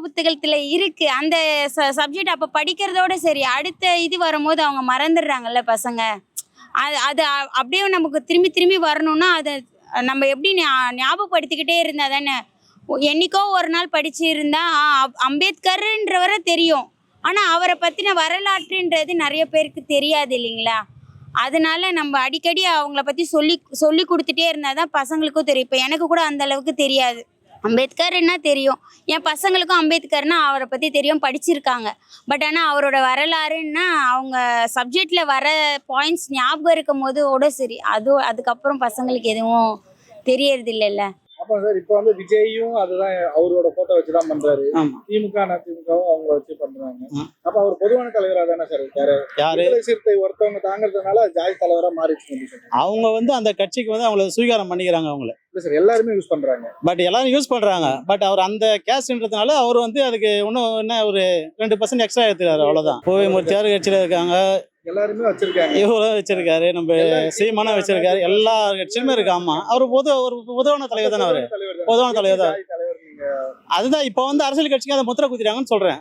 புத்தகத்துல இருக்கு அந்த சப்ஜெக்ட் அப்ப படிக்கிறதோட சரி, அடுத்த இது வரும்போது அவங்க மறந்துடுறாங்கல்ல பசங்க. அது அது அப்படியே நமக்கு திரும்பி திரும்பி வரணும்னா அதை நம்ம எப்படி ஞாபகப்படுத்திக்கிட்டே இருந்தா தானே. என்னைக்கோ ஒரு நாள் படிச்சிருந்தா அம்பேத்கர்ன்றவரை தெரியும், ஆனால் அவரை பற்றின வரலாற்றுன்றது நிறைய பேருக்கு தெரியாது இல்லைங்களா. அதனால நம்ம அடிக்கடி அவங்கள பற்றி சொல்லி சொல்லி கொடுத்துட்டே இருந்தால் தான் பசங்களுக்கும் தெரியும். இப்போ எனக்கு கூட அந்த அளவுக்கு தெரியாது. அம்பேத்கர்னா தெரியும், என் பசங்களுக்கும் அம்பேத்கர்னா அவரை பற்றி தெரியும், படிச்சிருக்காங்க. பட் ஆனால் அவரோட வரலாறுன்னா அவங்க சப்ஜெக்டில் வர பாயிண்ட்ஸ் ஞாபகம் இருக்கும் போது சரி, அதுக்கப்புறம் பசங்களுக்கு எதுவும் தெரியறது இல்லைல்ல. அப்ப சார் இப்ப வந்து விஜயும் அதுதான் அவரோட போட்டோ வச்சுதான் பண்றாரு. ஆமா. திமுக அதிமுகவும் அவங்கள வச்சு பண்றாங்க. ஆ. அவர் பொதுவான தலைவரா தானே சார் இருக்காரு. யாரு விடுதலை சிறுத்தை ஒருத்தவங்க தாங்கிறதுனால ஜாதி தலைவரா மாறிடுச்சு. அவங்க வந்து அந்த கட்சிக்கு வந்து அவங்கள சுவீகாரம் பண்ணிக்கிறாங்க அவங்கள. இல்ல சார், எல்லாருமே யூஸ் பண்றாங்க. பட் எல்லாரும் யூஸ் பண்றாங்க. பட் அவர் அந்த கேஸ்ட்ன்றதுனால அவர் வந்து அதுக்கு இன்னும் என்ன ஒரு 2% எக்ஸ்ட்ரா எடுத்துக்காரு, அவ்வளவுதான். கோவை மூர்த்தியார் கட்சியில இருக்காங்க, எல்லாருமே வச்சிருக்காங்க. இவ்வளவு வச்சிருக்காரு, நம்ம சீமானா வச்சிருக்காரு, எல்லா கட்சியுமே இருக்கு. ஆமா, அவர் ஒரு பொதுவான தலைவர் தானே. அவரு பொதுவான தலைவர் தான். தலைவர் நீங்க அதுதான் இப்ப வந்து அரசியல் கட்சிக்கு அதை முத்திர குத்திட்டாங்கன்னு சொல்றேன்.